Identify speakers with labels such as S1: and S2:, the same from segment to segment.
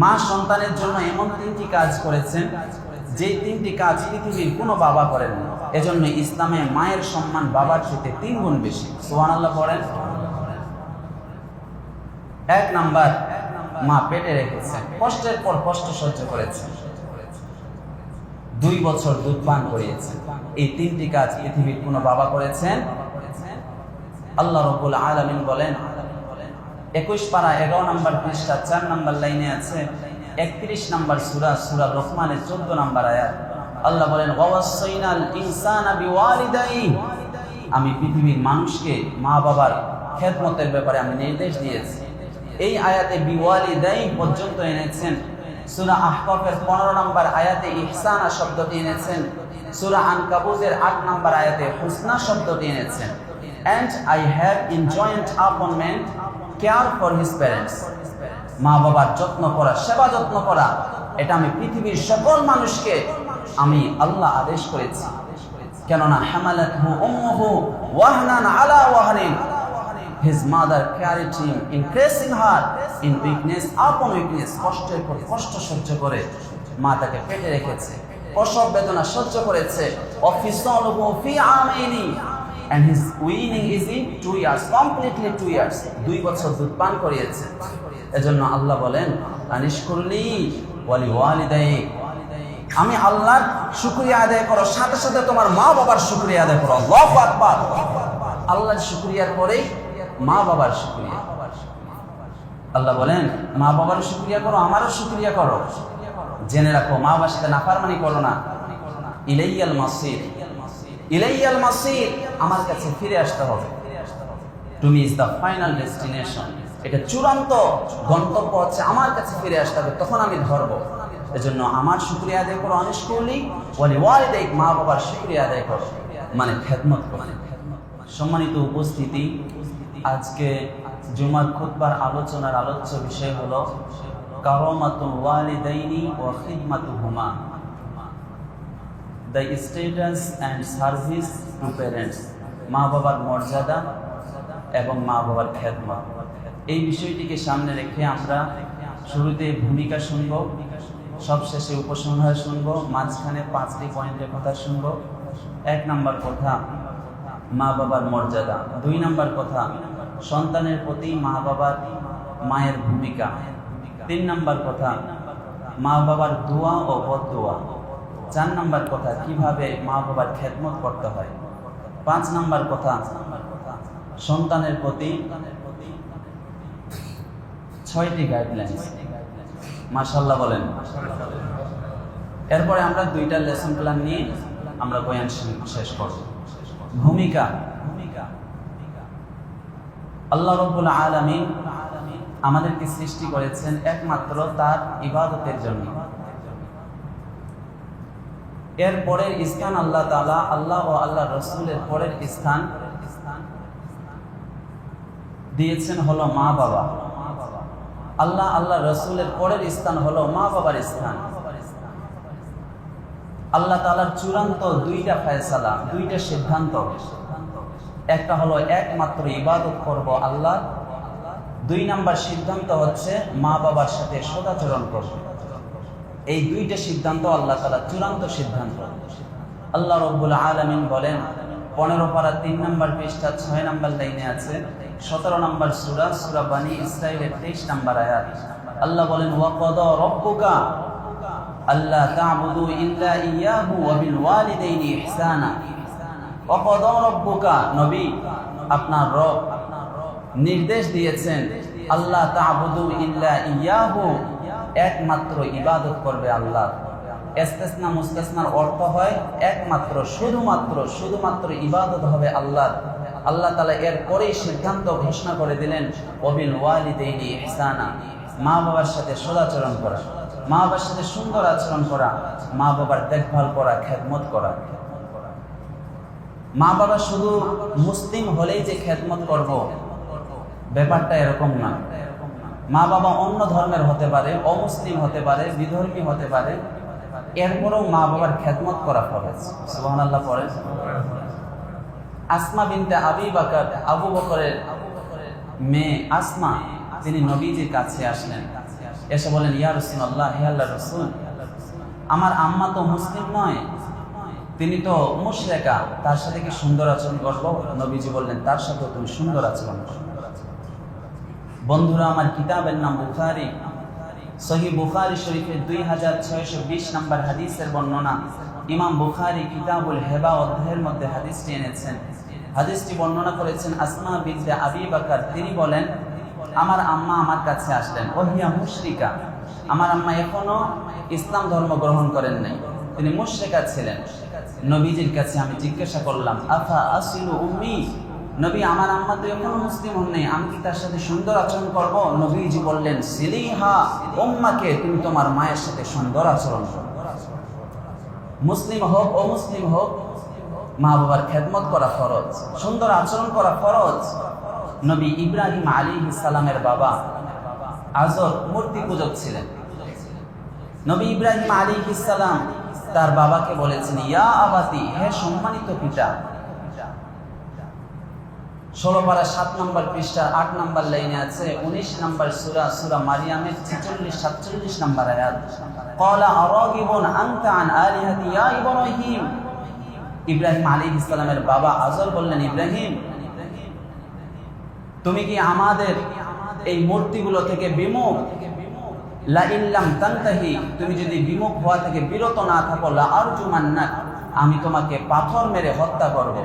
S1: মা সন্তানের জন্য এমন 3টি কাজ করেছেন যে 3টি কাজ পৃথিবীর কোনো বাবা করেন না। এজন্য ইসলামে মায়ের সম্মান বাবার চেয়ে 3 গুণ বেশি। সুবহানাল্লাহ পড়েন। 1 নাম্বার, মা পেটে রেখেছেন, কষ্টের পর কষ্ট সহ্য করেছেন, 2 বছর দুধ পান করিয়েছেন। এই 3টি কাজ পৃথিবীর কোনো বাবা করেছেন? আল্লাহ রাব্বুল আলামিন বলেন 21 পারা 11 নম্বর পৃষ্ঠা 4 নম্বর লাইনে আছে 31 নম্বর সূরা লোকমানের 14 নম্বর আয়াত। আল্লাহ বলেন ওয়াসাইনাল ইনসানা বিওয়ালিদাইহি, আমি পৃথিবীর মানুষকে মা বাবার খেদমতের ব্যাপারে আমি নির্দেশ দিয়েছি। এই আয়াতে বিওয়ালিদাইহি পর্যন্ত এনেছেন। সূরা আহকাফের 15 নম্বর আয়াতে ইহসানা শব্দটি এনেছেন। সূরা আনকাবুতের 8 নম্বর আয়াতে হুসনা শব্দটি এনেছেন। And I have enjoined upon man care for his parents, মা বাবার যত্ন করা, সেবা যত্ন করা, এটা আমি পৃথিবীর সকল মানুষকে আমি আল্লাহ আদেশ করেছি। কেননা হামালাতহু উম্মুহু ওয়াহনান আলা ওয়াহনিন, his mother carried him increasing her in weakness upon weakness, কষ্টের পর কষ্ট সহ্য করে মা তাকে পেটে রেখেছে, প্রসব বেদনা সহ্য করেছে। ওয়াফিসালুহু ফি আমাইনি, and his weaning is in 2 years, completely 2 years, 2 বছর দুধ পান করিয়েছে। এজন্য আল্লাহ বলেন আনিশকুরলি ওয়ালি ওয়ালিদাই, আমি আল্লাহর শুকরিয়া আদায় করো, সাথে সাথে তোমার মা বাবার শুকরিয়া আদায় করো। আল্লাহু আকবার। আল্লাহর শুকরিয়ার পরেই মা বাবার শুকরিয়া। আল্লাহ বলেন মা বাবার শুকরিয়া করো, আমারও শুকরিয়া করো। জেনে রাখো মা বাবার সাথে নাফরমানি করো না। ইলাইয়াল মাসির, ইলাইয়াল মাসির, আমার কাছে ফিরে আসতে হবে। তুমি ইজ দ্য ফাইনাল ডেস্টিনেশন, এটা চূড়ান্ত গন্তব্য হচ্ছে আমার কাছে ফিরে আসতে হবে, তখন আমি ধরবো। এজন্য আমার শুকরিয়া আদায় করো, আনিশকুরলি ওয়ালি ওয়ালিদাইক, মা বাবার শুকরিয়া আদায় করো, মানে খেদমত করো। সম্মানিত উপস্থিতি, আজকে জুমার খুতবার আলোচনার আলোচ্য বিষয় হলো কারামাতুল ওয়ালিদাইনি ওয়া খিদমাতুহুমা, the status and service to parents, মা বাবার মর্যাদা এবং মা বাবার খেদমত। এই বিষয়টিকে সামনে রেখে আমরা শুরুতে ভূমিকা শুনব, সবশেষে উপসংহার শুনব, মাঝখানে 5টি পয়েন্টের কথা শুনব। 1 নম্বর কথা মা বাবার মর্যাদা, 2 নম্বর কথা সন্তানের প্রতি মা বাবার মায়ের ভূমিকা, 3 নম্বর কথা মা বাবার দোয়া ও বদদোয়া, 4 নম্বর কথা কিভাবে মা বাবার খেদমত করতে হয়, 5 নম্বর কথা সন্তানের প্রতি 6টি গাইডলাইন। মাশাআল্লাহ বলেন। এরপরে আমরা 2টা লেসন প্ল্যান নিয়ে আমরা বয়ান শেষ করব। ভূমিকা, আল্লাহ রাব্বুল আলামিন আমাদেরকে সৃষ্টি করেছেন একমাত্র তার ইবাদতের জন্য। এর পরের স্থান আল্লাহ তাআলা, আল্লাহ ও আল্লাহ রাসূলের পরের স্থান দিয়েছেন হলো মা বাবা। আল্লাহ আল্লাহ রাসূলের পরের স্থান হলো মা বাবার স্থান। আল্লাহ তাআলার চূড়ান্ত 2টা ফয়সালা, 2টা সিদ্ধান্ত। একটা হলো একমাত্র ইবাদত করব আল্লাহ, 2 নম্বর সিদ্ধান্ত হচ্ছে মা বাবার সাথে সদাচরণ করব। এই 2টা সিদ্ধান্ত আল্লাহ তাআলা চূড়ান্ত সিদ্ধান্ত। আল্লাহ রাব্বুল আলামিন বলেন 15 পারা 3 নম্বর পৃষ্ঠা 6 নম্বর লাইনে আছে 17 নম্বর সূরা বানী ইসরাঈলের 23 নম্বর আয়াত। আল্লাহ বলেন ওয়া ক্বাদা রাব্বুকা আল্লা তা'বুদু ইল্লা ইয়্যাহু ওয়া বিল ওয়ালিদাইনি ইহসানা। ওয়া ক্বাদা রাব্বুকা, নবী আপনার রব নির্দেশ দিয়েছেন আল্লাহ তা'বুদু ইল্লা ইয়্যাহু, একমাত্র ইবাদত করবে আল্লাহ। ইস্তিসনা মুস্তাসনার অর্থ হয় একমাত্র, শুধুমাত্র ইবাদত হবে আল্লাহ। আল্লাহ তাআলা এর পরেই সিদ্ধান্ত ঘোষণা করে দিলেন ওয়াবিল ওয়ালিদাইনি ইহসানা, মা বাবার সাথে সদাচরণ করা, মা বাবার সাথে সুন্দর আচরণ করা, মা বাবার দেখভাল করা, খেদমত করা। মা বাবা শুধু মুসলিম হলেই যে খেদমত করব, ব্যাপারটা এরকম না। মা বাবা অন্য ধর্মের হতে পারে, অমুসলিম হতে পারে, বিধর্মী হতে পারে, এরপরেও মা বাবার খেদমত করা ফরজ। সুবহানাল্লাহ পড়েন। আসমা বিনতে আবু বকরের মেয়ে আসমা, তিনি নবীজির কাছে আসলেন এসে বলেন, ইয়া রাসূলুল্লাহ, হে আল্লাহর রাসূল, আমার আম্মা তো মুসলিম নয়, তিনি তো মুশরিকা, তার সাথে কি সুন্দর আচরণ করবো? নবীজি বললেন, তার সাথে তুমি সুন্দর আচরণ করো। বন্ধুরা আমার, কিতাবের নাম বুখারী। সহিহ বুখারী শরীফের 2620 নম্বর হাদিসের বর্ণনা। ইমাম বুখারী কিতাবুল হেবা অধ্যায়ের মধ্যে হাদিসটি এনেছেন। হাদিসটি বর্ণনা করেছেন আসমা বিনতে আবি বকর। তিনি বলেন, আমার আম্মা আমার কাছে আসলেন, ওহিয়া মুশরিকা, আমার আম্মা এখনো ইসলাম ধর্ম গ্রহণ করেন নাই, তিনি মুশরিকা ছিলেন। নবীজির কাছে আমি জিজ্ঞাসা করলাম, আফা আসিলু উম্মি, নবী আমার আম্মা তো এখনো মুসলিম হন নাই, আমি কি তার সাথে সুন্দর আচরণ করব? নবীজি বললেন, সিলিহা, উম্মাকে তুমি তোমার মায়ের সাথে সুন্দর আচরণ করো। মুসলিম হোক ও মুসলিম হোক, মা বাবার খেদমত করা ফরজ, সুন্দর আচরণ করা ফরজ। নবী ইব্রাহিম আলাইহিস সালামের বাবা আজর মূর্তি পূজক ছিলেন। নবী ইব্রাহিম আলাইহিস সালাম তার বাবাকে বলেছেন, ইয়া আবাতি, হে সম্মানিত পিতা। 16 পারা 7 নম্বর পৃষ্ঠা 8 নম্বর লাইনে আছে 19 নম্বর সূরা মারিয়ামের 46-47 নম্বর আয়াত। ক্বালা আরাগিবুন আনতা আন আলিহাতি ইয়া ইব্রাহিম। ইব্রাহিম আলাইহিস সালামের বাবা আজর বললেন, ইব্রাহিম, তুমি কি আমাদের এই মূর্তিগুলো থেকে বিমুখ? লা ইল্লাম তানতাহি, তুমি যদি বিমুখ হওয়া থেকে বিরত না থাকো, লা আরজুমান্নাক, আমি তোমাকে পাথর মেরে হত্যা করব।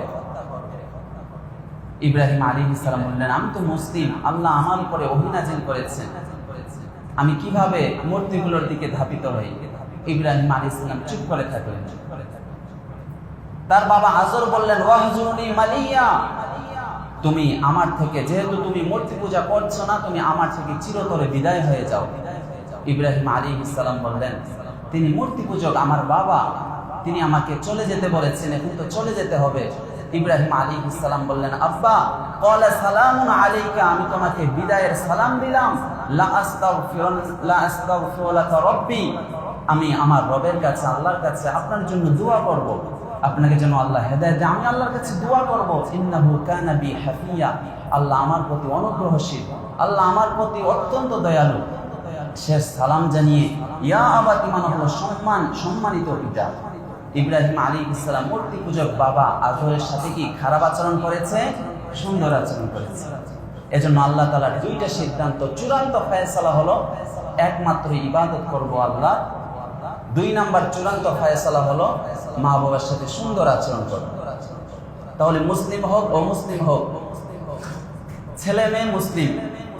S1: ইব্রাহিম আলাইহিস সালাম বললেন, আমি তো মুসলিম, আল্লাহ আমার উপরে ওহী নাযিল করেছেন, আমি কিভাবে মূর্তিগুলোর দিকে ধাবিত হই? ইব্রাহিম আলাইহিস সালাম চুপ করে থাকলেন। তার বাবা আজর বললেন, ওয়াহজুরনি মালিয়া, তুমি আমার থেকে, যেহেতু তুমি মূর্তি পূজা করছো না, তুমি আমার থেকে চিরতরে বিদায় হয়ে যাও। ইব্রাহিম আলাইহিস সালাম বললেন, তিনি মূর্তি পূজক, আমার বাবা, তিনি আমাকে চলে যেতে বলেছেন, এখন তো চলে যেতে হবে। ইব্রাহিম আলাইহিস সালাম বললেন, আব্বা, ক্বালা সালামুন আলাইকা, আমি তোমাকে বিদায়ের সালাম দিলাম। লা আস্তাগফিরু লাকা রাব্বি, আমি আমার রবের কাছে, আল্লাহর কাছে আপনার জন্য দোয়া করব, আপনাকে যেন আল্লাহ হেদায়েত দেয়, আমি আল্লাহর কাছে দোয়া করব। ইন্নাহু কানা বি হাফিয়া, আল্লাহ আমার প্রতি অনুগ্রহশীল, আল্লাহ আমার প্রতি অত্যন্ত দয়ালু। শেষ সালাম জানিয়ে ইয়া আবাতি মানে হলো সম্মানিত পিতা। ইব্রাহিম আলাইহিস সালাম মূর্তি পূজক বাবা আজরের সাথে কি খারাপ আচরণ করেছে? সুন্দর আচরণ করেছে। এজন্য আল্লাহ তাআলার দুইটা সিদ্ধান্ত, চূড়ান্ত ফয়সালা হলো একমাত্র ইবাদত করব আল্লাহ। 2 নাম্বার চূড়ান্ত ফয়সালা হলো মা বাবার সাথে সুন্দর আচরণ করব। তাহলে মুসলিম হোক ও মুসলিম হোক, ছেলে মেয়ে মুসলিম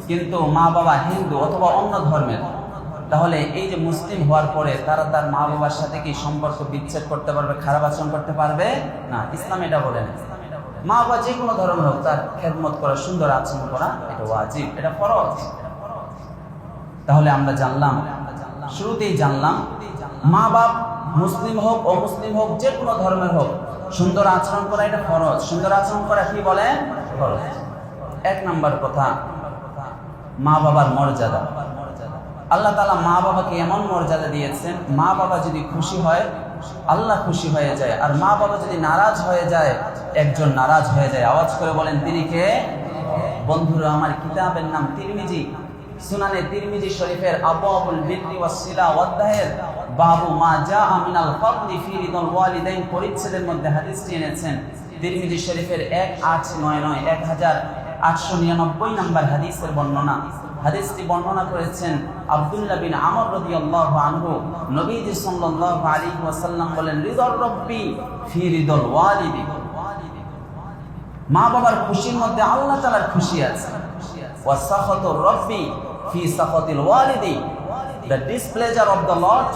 S1: কিন্তু মা বাবা হিন্দু অথবা অন্য ধর্মের, তাহলে এই যে মুসলিম হওয়ার পরে তারা তার মা বাবার সাথে কি সম্পর্ক বিচ্ছেদ করতে পারবে, খারাপ আচরণ করতে পারবে না? ইসলাম এটা বলে না। মা বাবা যে কোনো ধর্মের হোক, তার খেদমত করা, সুন্দর আচরণ করা, এটা ওয়াজিব, এটা ফরজ। তাহলে আমরা জানলাম, শুরুতেই জানলাম, মা বাপ মুসলিম হোক ও মুসলিম হোক, যে কোনো ধর্মের হোক, সুন্দর আচরণ করা এটা ফরজ। সুন্দর আচরণ করা কি বলে? ফরজ। 1 নাম্বার কথা, মা বাবার মর্যাদা। আল্লাহ তাআলা মা বাবাকে এমন মর্যাদা দিয়েছেন, মা বাবা যদি খুশি হয় আল্লাহ খুশি হয়ে যায়, আর মা বাবা যদি নারাজ হয়ে যায়, একজন নারাজ হয়ে যায়। আওয়াজ করে বলেন, তিনি কে? বন্ধুরা আমার, কিতাবের নাম তিরমিজি। সুনানে তিরমিজি শরীফের আবওয়াবুল বিররি ওয়াস সিলা অধ্যায়ের বাবু মা জাআ মিনাল ফাদলি ফি রিদাল ওয়ালিদাইন পরিচ্ছেদের মধ্যে হাদিসটি এনেছেন। তিরমিজি শরীফের 1899 নম্বর হাদিসের বর্ণনা। হাদিসটি বর্ণনা করেছেন আব্দুল্লাহ বিন আমর রাদিয়াল্লাহু আনহু। নবীজি সাল্লাল্লাহু আলাইহি ওয়াসাল্লাম বলেন, রিদার রাব্বি ফি রিদাল ওয়ালিদি, মা বাবার খুশির মধ্যে আল্লাহ তাআলার খুশি আছে। ওয়া সাখাতুর রাব্বি ফি সাখাতিল ওয়ালিদি, the displeasure of the Lord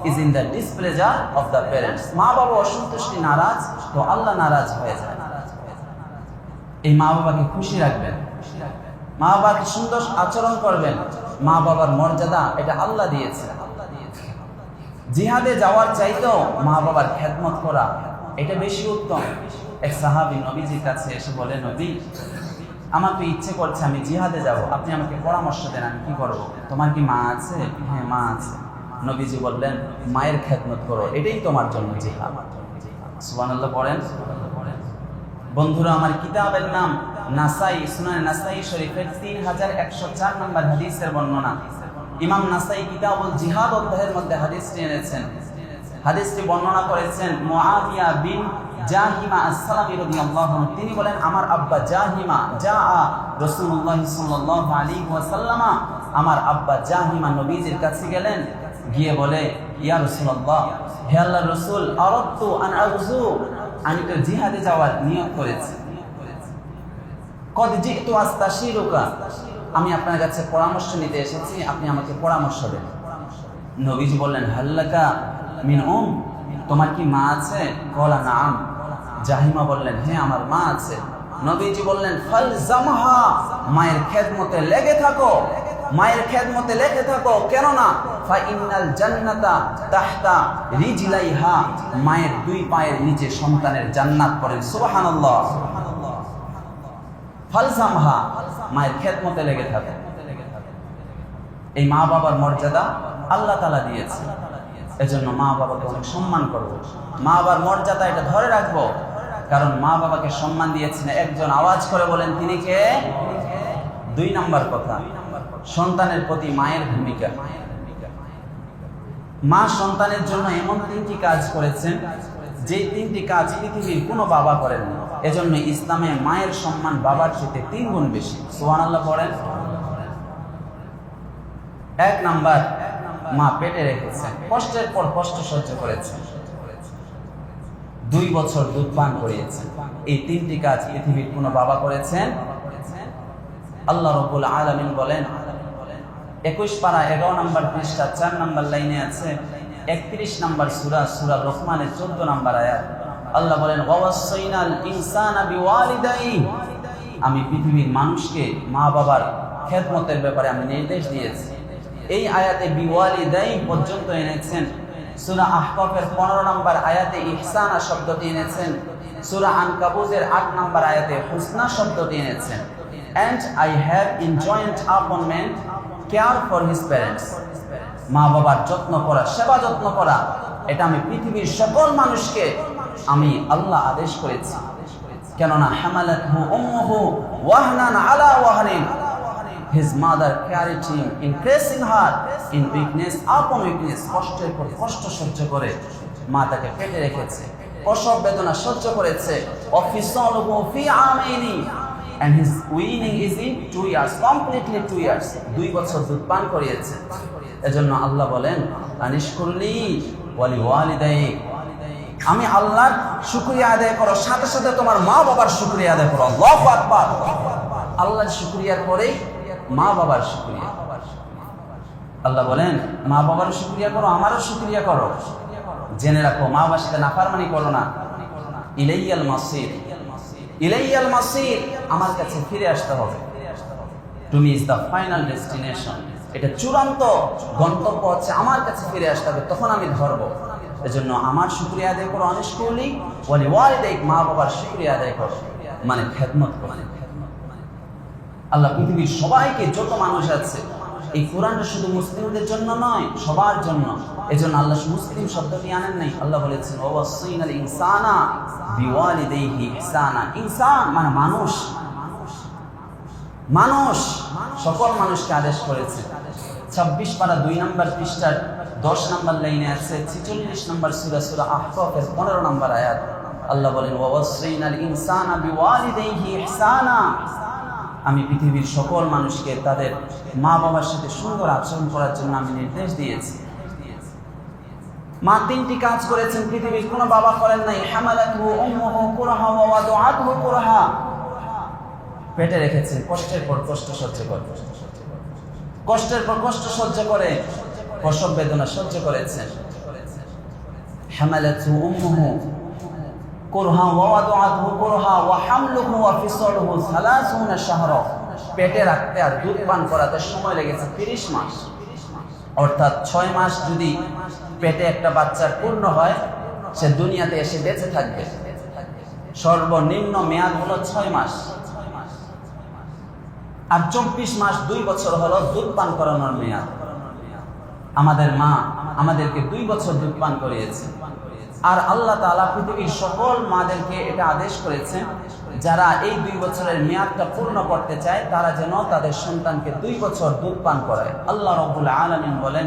S1: is in the displeasure of the parents. মা বাবা অসন্তুষ্টি, নারাজ, তো আল্লাহ নারাজ হয়ে যায়। এই মা বাবাকে খুশি রাখবেন, মা বাবাকে সুন্দর আচরণ করবেন। মা বাবার মর্যাদা এটা আল্লাহ দিয়েছে। জিহাদে যাওয়ার চাইতেও মা বাবার খেদমত করা এটা বেশি উত্তম। এক সাহাবী নবীজির কাছে এসে বলে, নবী, আমার তো ইচ্ছে করছে আমি জিহাদে যাব, আপনি আমাকে পরামর্শ দেন, আমি কি করব? তোমার কি মা আছে? হ্যাঁ, মা আছে। নবীজি বললেন, মায়ের খেদমত করো, এটাই তোমার জন্য জিহাদ। সুবহানাল্লাহ পড়েন। বন্ধুরা আমার, কিতাবের নাম নাসাই, সুনানে নাসাই শরীফের 3104 নম্বর হাদিসের বর্ণনা। ইমাম নাসাই কিতাবুল জিহাদ অধ্যায়ের মধ্যে হাদিসটি এনেছেন। হাদিসটি বর্ণনা করেছেন মুআবিয়া বিন জাহিমা আস-সালামি রাদিয়াল্লাহু আনহু। তিনি বলেন, আমার আব্বা জাহিমা রাসূলুল্লাহ সাল্লাল্লাহু আলাইহি ওয়াসাল্লাম, আমার আব্বা জাহিমা নবীজির কাছে গেলেন, গিয়ে বলে, ইয়া রাসূলুল্লাহ, হে আল্লাহর রাসূল, আরাদতু আন আগজু, আমি তো জিহাদে যাওয়ার নিয়ত করেছি। কদ জিতু আস্তাশিরুকা, আমি আপনার কাছে পরামর্শ নিতে এসেছি, আপনি আমাকে পরামর্শ দেন। নবীজি বললেন, হাল্লাকা মিন তোমার কি মা আছে? কলা নাম। জাহিমা বললেন, হ্যাঁ আমার মা আছে। নবীজি বললেন, ফালজামহা, মায়ের খেদমতে লেগে থাকো, মায়ের খেদমতে লেগে থাকো, কেননা ফাইনাল জান্নাতা তাহতা রিজলাইহা, মায়ের দুই পায়ের নিচে সন্তানের জান্নাত। পড়েন সুবহানাল্লাহ। ফালজামহা, মায়ের খেদমতে লেগে থাকো। এই মা বাবার মর্যাদা আল্লাহ তাআলা দিয়েছে, এজন্য মা বাবাকে অনেক সম্মান করব, মা বাবার মর্যাদা এটা ধরে রাখবো, কারণ মা বাবাকে সম্মান দিয়েছেন। একজন আওয়াজ করে বলেন, তিনি কে? 2 নাম্বার কথা, সন্তানের প্রতি মায়ের ভূমিকা। মা সন্তানের জন্য এমন 3টি কাজ করেছেন, যে 3টি কাজ পৃথিবীর কোনো বাবা করেন না। এজন্য ইসলামে মায়ের সম্মান বাবার চেয়ে 3 গুণ বেশি। সুবহানাল্লাহ পড়েন। 1 নাম্বার, মা পেটে রেখেছেন, কষ্টের পর কষ্ট সহ্য করেছেন, 2 বছর দুধ পান করিয়েছেন। এই 3টি কাজ পৃথিবীর কোনো বাবা করেছেন? আল্লাহ রাব্বুল আলামিন বলেন, 21 পারা 11 নম্বর পৃষ্ঠা 4 নম্বর লাইনে আছে, 31 নম্বর সূরা লোকমানের 14 নম্বর আয়াত। আল্লাহ বলেন, ওয়াসাইনাল ইনসানা বিওয়ালিদাইহি, আমি পৃথিবীর মানুষকে মা বাবার খেদমতের ব্যাপারে আমি নির্দেশ দিয়েছি। এই আয়াতে বিওয়ালিদাইহি পর্যন্ত এনেছেন। সূরা আহকাফের 15 নম্বর আয়াতে ইহসানা শব্দটি এনেছেন। সূরা আনকাবুতের 8 নম্বর আয়াতে হুসনা শব্দটি এনেছেন। And I have enjoined upon man care for his parents, মা বাবার যত্ন করা, সেবা যত্ন করা, এটা আমি পৃথিবীর সকল মানুষকে আমি আল্লাহ আদেশ করেছি। কেননা হামালাতহু উম্মুহু ওয়াহনান আলা ওয়াহনিন, his mother carried him, increasing her in weakness upon weakness, কষ্টের পর কষ্ট সহ্য করে মা তাকে পেটে রেখেছে, প্রসব বেদনা সহ্য করেছে। অফিসালুহু ফি আমাইনি, and his weaning is in 2 years, completely 2 years, 2 বছর দুধ পান করিয়েছে। এজন্য আল্লাহ বলেন, আনিশকুরলি ওয়ালি ওয়ালিদাইক, আমি আল্লাহর শুকরিয়া আদায় করো, সাথে সাথে তোমার মা বাবার শুকরিয়া আদায় করো। আল্লাহু আকবার। আল্লাহর শুকরিয়ার পরেই মা বাবার শুকরিয়া। আল্লাহ বলেন, মা বাবার শুকরিয়া করো, আমারও শুকরিয়া করো। জেনে রাখো, মা বাবার সাথে নাফরমানি করো না। ইলাইয়াল মাসির, ইলাইয়াল মাসির, আমার কাছে ফিরে আসতে হবে। তুমি ইজ দ্য ফাইনাল ডেস্টিনেশন, এটা চূড়ান্ত গন্তব্য হচ্ছে আমার কাছে ফিরে আসতে হবে, তখন আমি ধরবো। এজন্য আমার শুকরিয়া আদায় করো, আনিশকুরলি ওয়ালি ওয়ালিদাইক, মা বাবার শুকরিয়া আদায় করো, মানে খেদমত করো। আল্লাহ পৃথিবীর সবাইকে, যত মানুষ আছে, এই কোরআনটা শুধু মুসলিমদের জন্য নয়, সবার জন্য। এজন্য আল্লাহ মুসলিম শব্দটি আনেন নাই। আল্লাহ বলেছেন, ওয়াসাইনাল ইনসানা বিওয়ালিদাইহি ইহসানা। ইনসান মানে মানুষ, মানুষ, সকল মানুষকে আদেশ করেছে। 26 পারা 2 নম্বর পৃষ্ঠার 10 নম্বর লাইনে আছে, 46 নম্বর সূরা আহকাফের 15 নম্বর আয়াত। আল্লাহ বলেন, ওয়াসাইনাল ইনসানা বিওয়ালিদাইহি ইহসানা, আমি পৃথিবীর সকল মানুষকে তাদের মা বাবার সাথে সুন্দর আচরণ করার জন্য আমি নির্দেশ দিয়েছি। মা 3টি কাজ করেছেন, পৃথিবীর কোনো বাবা করেন নাই। হামালাতহু উম্মুহু কুরহা ওয়া ওয়াদাআতহু কুরহা, পেটে রেখেছেন, কষ্টের পর কষ্ট সহ্য করে, কষ্টের পর কষ্ট সহ্য করে প্রসব বেদনা সহ্য করেছেন। হামালাতহু উম্মুহু কুরহা ওয়া ওয়াদাআতহু কুরহা ওয়া হামলুহু ওয়া ফিসালুহু 30 শাহরা, পেটে রাখতে আর দুধ পান করাতে সময় লেগেছে 30 মাস। অর্থাৎ 6 মাস যদি পেটে একটা বাচ্চার পূর্ণ হয়, সে দুনিয়াতে এসে বেঁচে থাকবে। সর্বনিম্ন মেয়াদ হলো 6 মাস। আর 24 মাস 2 বছর হলো দুধ পান করানোর মেয়াদ। আমাদের মা আমাদেরকে 2 বছর দুধ পান করিয়েছে। আর আল্লাহ তাআলা পৃথিবীর সকল মাদেরকে এটা আদেশ করেছেন যারা এই 2 বছরের মেয়াদটা পূর্ণ করতে চায় তারা যেন তাদের সন্তানকে 2 বছর দুধ পান করায়। আল্লাহ রাব্বুল আলামিন বলেন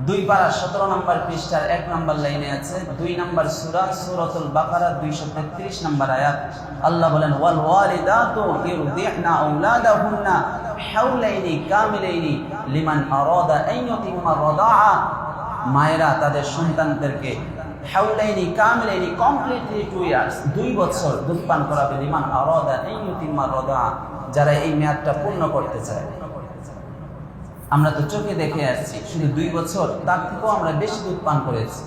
S1: 2 পারা 17 নম্বর পৃষ্ঠার 1 নম্বর লাইনে আছে, 2 নম্বর সূরা সূরাতুল বাকারা 233 নম্বর আয়াত। আল্লাহ বলেন ওয়াল ওয়ালিদাতু ইরদি'না আওলাদাহুন্না হাওলাইনি কামিলাইনি লিমান আরাদা আন ইউতিম্মা রাদাআ। মায়েরা তাদের সন্তানদেরকে হাওলাইনি কামিলাইনি কমপ্লিটলি 2 ইয়ার্স 2 বছর দুধ পান করাবে, লিমান আরাদা আন ইউতিম্মা রাদাআ, যারা এই মেয়াদটা পূর্ণ করতে চায়। আমরা তো চোখে দেখে আসছি শুধু 2 বছর, তার থেকেও আমরা বেশি দুধ পান করেছি।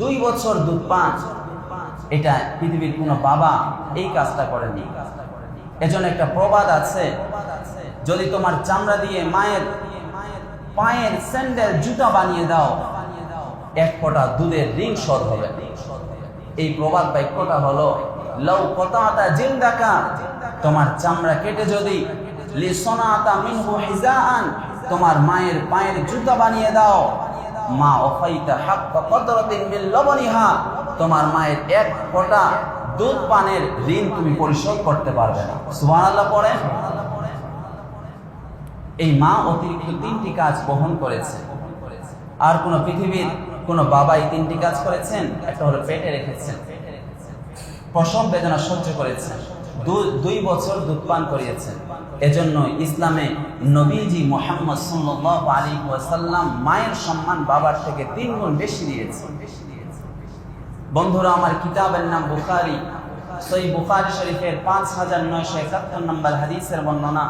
S1: 2 বছর দুধ পান, এটা পৃথিবীর কোনো বাবা এই কাজটা করেনি। এজন্য একটা প্রবাদ আছে, যদি তোমার চামড়া দিয়ে মায়ের পায়ের স্যান্ডেল জুতা বানিয়ে দাও, 1 ফোঁটা দুধের ঋণ শোধ হবে। এই প্রবাদ বাক্যটা হলো লাউ কতাতা জিলদাকা, তোমার চামড়া কেটে যদি লিসনাতা মিনহু হিজাআন, তোমার মায়ের পায়ের জুতা বানিয়ে দাও, মা ওফাইতা হাক্কা কদরাতিন মিন লাবনিহা, তোমার মায়ের 1 ফোঁটা দুধ পানের ঋণ তুমি পরিশোধ করতে পারবে না। সুবহানাল্লাহ পড়েন। এই মা অতিরিক্ত 3টি কাজ বহন করেছে। আর কোন পৃথিবীর কোন বাবা এই 3টি কাজ করেছেন? একটা হলো পেটে রেখেছেন, প্রসব বেদনা সহ্য করেছেন, 2 বছর দুধ পান করিয়েছেন। এজন্য ইসলামে নবীজি মুহাম্মদ সাল্লাল্লাহু আলাইহি ওয়াসাল্লাম মায়ের সম্মান বাবার থেকে 3 গুণ বেশি দিয়েছেন। বন্ধুরা, আমার কিতাবের নাম বুখারী, সহিহ বুখারী শরীফের 5971 নম্বর হাদিসের বর্ণনা।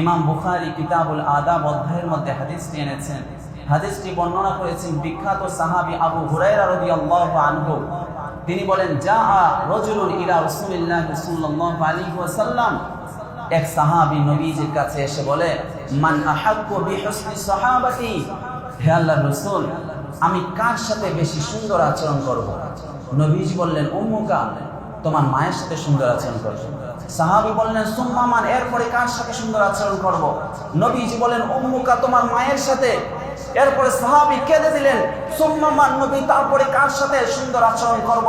S1: ইমাম বুখারী কিতাবুল আদাব অধ্যায়ের মধ্যে হাদিসটি এনেছেন। হাদিসটি বর্ণনা করেছেন বিখ্যাত সাহাবী আবু হুরায়রা রাদিয়াল্লাহু আনহু। তিনি বলেন জাআ রাজুলুন ইলা রাসূলিল্লাহ সাল্লাল্লাহু আলাইহি ওয়াসাল্লাম, এক সাহাবী নবীজির কাছে এসে বলে মান আহাক্কু বিহুসনি সাহাবাতি, হে আল্লাহর রাসূল, আমি কার সাথে বেশি সুন্দর আচরণ করব? নবীজি বললেন উম্মুকা, তোমার মায়ের সাথে সুন্দর আচরণ করব। সাহাবী বললেন সুম্মা মান, এরপরে কার সাথে সুন্দর আচরণ করব? নবীজি বলেন উম্মুকা, তোমার মায়ের সাথে। এরপরে সাহাবী কেঁদে দিলেন সুম্মা মান, নবী তারপরে কার সাথে সুন্দর আচরণ করব?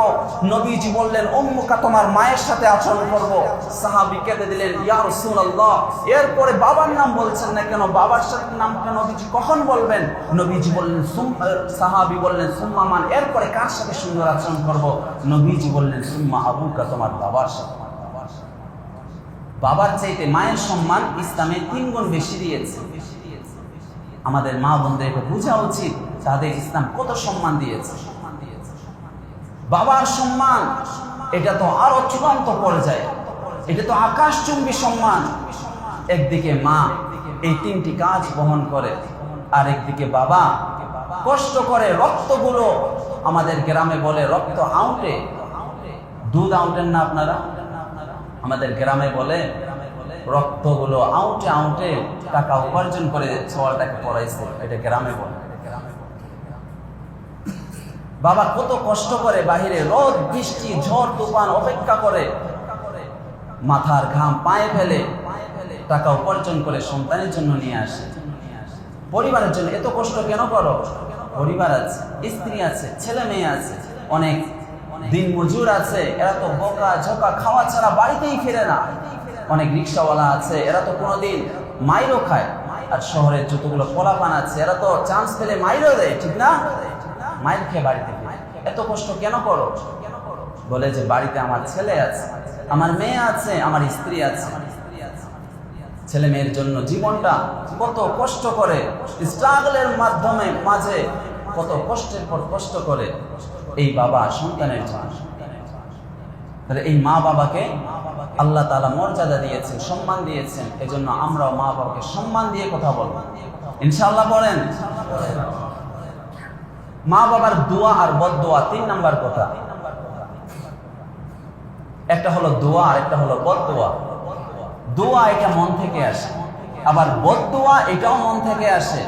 S1: নবীজি বললেন উম্মুকা, তোমার মায়ের সাথে আচরণ করব। সাহাবী কেঁদে দিলেন ইয়া রাসূলুল্লাহ, এরপরে বাবার নাম বলছেন না কেন? বাবার সাথে নাম কেন নবীজি কখন বলবেন? নবীজি বললেন সাহাবী বললেন সুম্মা মান, এরপরে কার সাথে সুন্দর আচরণ করব? নবীজি বললেন সুম্মা আবুকা, তোমার বাবার সাথে। বাবার চাইতে মায়ের সম্মান ইসলামে 3 গুণ বেশি দিয়েছে। আমাদের মা বোনদের এটা বোঝা উচিত তাদের ইসলাম কত সম্মান দিয়েছে। বাবার সম্মান এটা তো আরো চূড়ান্ত পর্যায়ে, এটা তো আকাশচুম্বী সম্মান। একদিকে মা এই 3টি কাজ বহন করে, আর একদিকে বাবা কষ্ট করে রক্তগুলো, আমাদের গ্রামে বলে রক্ত আউটে, দুধ আউটেন না আপনারা? আমাদের গ্রামে বলে রক্তগুলো আউটে আউটে টাকা উপার্জন করে সওয়ালটাকে পড়াইছে, এটা গ্রামে বলে। বাবা কত কষ্ট করে বাহিরে রোদ বৃষ্টি ঝড় তুফান অপেক্ষা করে, মাথার ঘাম পায়ে ফেলে টাকা উপার্জন করে সন্তানের জন্য নিয়ে আসে, পরিবারের জন্য। এত কষ্ট কেন করো? পরিবার আছে, স্ত্রী আছে, ছেলে মেয়ে আছে, অনেক দিন মজুর আছে, এরা তো বোকা ঝোকা খাওয়া ছাড়া বাড়িতেই ফিরে না। অনেক রিক্সাওয়ালা আছে, এরা তো কোনোদিন মাইরও খায়। আর শহরের যতগুলো পোলাপান আছে, এরা তো চান্স পেলে মাইরও দেয়, ঠিক না? মাইর খেয়ে বাড়িতে ফিরে। এত কষ্ট কেন করো? বলে যে বাড়িতে আমার ছেলে আছে, আমার মেয়ে আছে, আমার স্ত্রী আছে। ছেলে মেয়ের জন্য জীবনটা কত কষ্ট করে, স্ট্রাগলের মাধ্যমে মাঝে কত কষ্টের পর কষ্ট করে এই বাবা সন্তানের জন্য। তাহলে এই মা বাবাকে আল্লাহ তাআলা মর্যাদা দিয়েছেন, সম্মান দিয়েছেন। এজন্য আমরাও মা বাবাকে সম্মান দিয়ে কথা বলবো ইনশাআল্লাহ। বলেন মা বাবার দোয়া আর বদদোয়া 3 নাম্বার কথা। একটা হলো দোয়া আর একটা হলো বদদোয়া। দোয়া এটা মন থেকে আসে, আবার বদদোয়া এটাও মন থেকে আসে।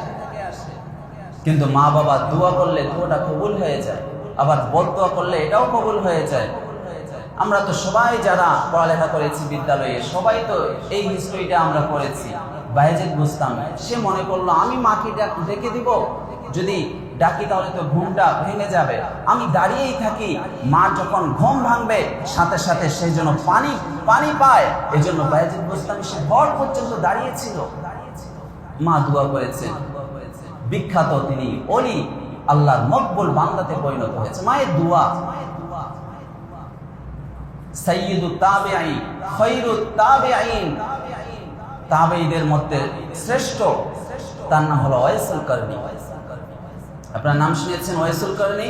S1: কিন্তু মা বাবা দোয়া করলে দোয়াটা কবুল হয়ে যায়, আবার বদদোয়া করলে এটাও কবুল হয়ে যায়। আমরা তো সবাই যারা পড়ালেখা করেছি বিদ্যালয়ে, সবাই তো এই হিস্ট্রিটা আমরা পড়েছি। বাইজিদ বুস্তামি সে মনে করলো আমি মাকে ডেকে দিব, যদি ডাকি তাহলে তো ঘুমটা ভেঙে যাবে, আমি দাঁড়িয়েই থাকি, মা যখন ঘুম ভাঙবে সাথে সাথে সেই জন্য পানি পায়, এই জন্য বায়েজিদ বুস্তামি সে ভর পর্যন্ত দাঁড়িয়েছিল। মা দোয়া করেছেন, বিখ্যাত তিনি ওলি, আল্লাহর মকবুল বান্দাতে পরিণত হয়েছে মায়ের দোয়া। সাইয়্যিদুত তাবিঈন, খায়রুত তাবিঈন, তাবেঈদের মধ্যে শ্রেষ্ঠ, তার নাম হলো ওয়াইসুল কারনী। আপনার নাম শুনেছেন ওয়াইসুল কারনী?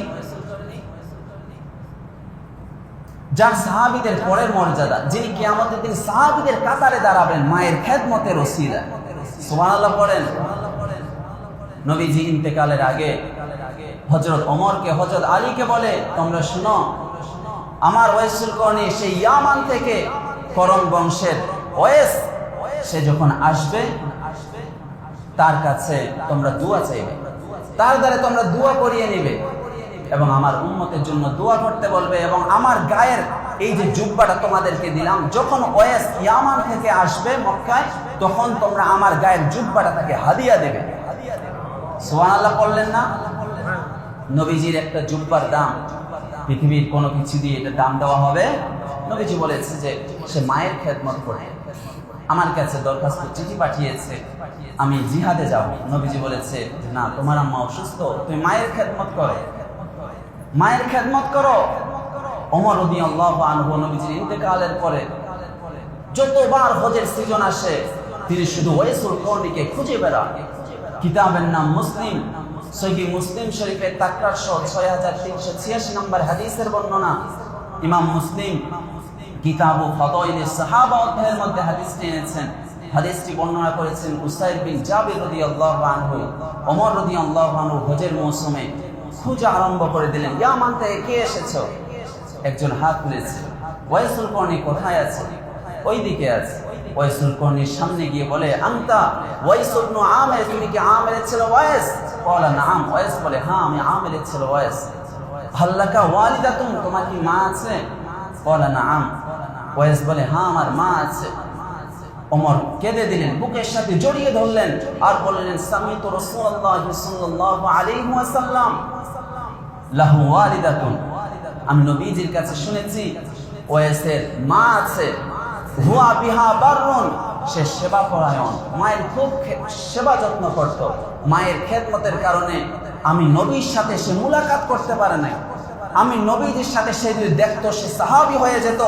S1: যার সাহাবীদের পরের মর্যাদা, যিনি কিয়ামতের দিন সাহাবীদের কাতারে দাঁড়াবেন মায়ের খেদমতের ওসিলায়। সুবহানাল্লাহ পড়েন। নবীজি ইন্তেকালের আগে হযরত ওমরকে, হযরত আলীকে বলে, তোমরা শুনো, আমার ওয়াইসুল কারনী সেই ইয়ামান থেকে করণ বংশের ওয়াইস, সে যখন আসবে তার কাছে তোমরা দোয়া চাইবে, তার দ্বারা তোমরা দোয়া করিয়ে নিবে এবং আমার উম্মতের জন্য দোয়া করতে বলবে। এবং আমার গায়ের এই যে জুব্বাটা তোমাদেরকে দিলাম, যখন ওয়াইস ইয়ামান থেকে আসবে মক্কায়, তখন তোমরা আমার গায়ের জুব্বাটা তাকে হাদিয়া দেবে। সুবহানাল্লাহ পড়লেন না? নবীজির একটা জুব্বার দাম পৃথিবীর কোনো কিছু দিয়ে এটা দাম দেওয়া হবে? নবীজি বলেছে যে সে মায়ের খেদমত করে, আমার কাছে দরখাস্ত চিঠি পাঠিয়েছে, আমি জিহাদে যাব। নবীজি বলেছে না, তোমার আম্মা অসুস্থ, তুমি মায়ের খেদমত করো, মায়ের খেদমত করো। ওমর রাদিয়াল্লাহু আনহু নবীজির ইন্তেকালের পরে যতবার হজের সিজন আসে তিনি শুধু ওয়াইসুল কারনীকে খুঁজে বেড়ান। কিতাবের নাম মুসলিম, সহিহ মুসলিম শরীফের তাকরার 6386 নম্বর হাদিসের বর্ণনা। ইমাম মুসলিম কিতাবু ফাদাইলিস সাহাবা অধ্যায়ের মধ্যে হাদিসটি এনেছেন। হাদিসটি বর্ণনা করেছেন উসাইদ বিন জাবির রাদিয়াল্লাহু আনহু। ওমর রাদিয়াল্লাহু আনহু হজের মৌসুমে খোঁজা আরম্ভ করে দিলেন, ইয়ামান থেকে কে এসেছো? একজন হাত তুলেছে, ওয়াইসুল কারনী কোথায় আছে? ওই দিকে আছে। ওয়াইসুল কারনীর সামনে গিয়ে বলে, আনতা ওয়াইস ইবনে আমির, তুমি কি আমিরের ছেলে ওয়াইস? বলে নাম। ওয়াইস বলে, হ্যাঁ আমি আমিরের ছেলে ওয়াইস। হাল্লাকা ওয়ালিদাতুন, তোমার কি মা আছে? বলে নাম। ওয়াইস বলে, হ্যাঁ আমার মা আছে। ওমর কেঁদে দিলেন, বুকের সাথে জড়িয়ে ধরলেন আর বললেন, সামিতু রাসূলুল্লাহ সাল্লাল্লাহু আলাইহি ওয়াসাল্লাম লাহু ওয়ালিদাতুন, আমি নবীজির কাছে শুনেছি ওয়াইসের মা আছে, হুয়া বিহা বাররুন, সে সেবা পরায়ণ, মায়ের খুব সেবা যত্ন করত। মায়ের খেদমতের কারণে আমি নবীর সাথে সে মুলাকাত করতে পারে নাই, আমি নবীজির সাথে সে যদি দেখতো সে সাহাবী হয়ে যেত।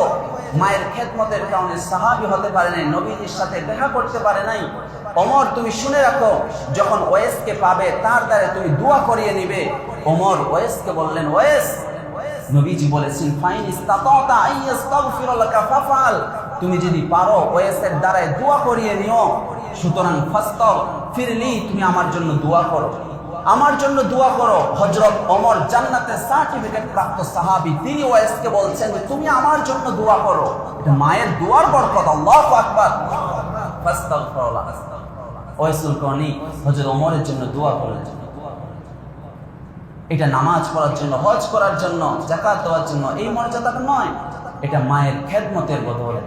S1: মায়ের খেদমতের কারণে সাহাবী হতে পারে নাই, নবীজির সাথে দেখা করতে পারে নাই। ওমর তুমি শুনে রাখো, যখন ওয়াইসকে পাবে তার দ্বারা তুমি দোয়া করিয়ে নিবে। ওমর ওয়াইসকে বললেন, ওয়াইস, নবীজি বলেছেন, ফাইন ইসতাতাতা আইয়াস্তাগফির লাকা ফাফআল, তুমি যদি পারো ওয়াইসের দ্বারায় দোয়া করিয়ে নিও, সুতরাং ফাস্তাগফিরলি, তুমি আমার জন্য দোয়া করো, আমার জন্য দোয়া করো। হযরত ওমর জান্নাতের সার্টিফিকেট প্রাপ্ত সাহাবী, তিনি ওয়াইসকে বলছেন যে তুমি আমার জন্য দোয়া করো। এটা মায়ের দোয়ার বরকত। আল্লাহু আকবার। ফাস্তাগফিরুল্লাহ। ওয়াইসুল কারনী হযরত ওমরের জন্য দোয়া করলেন। এটা নামাজ পড়ার জন্য, হজ করার জন্য, যাকাত দেওয়ার জন্য এই মর্যাদাটা নয়, এটা মায়ের খেদমতের বদৌলত।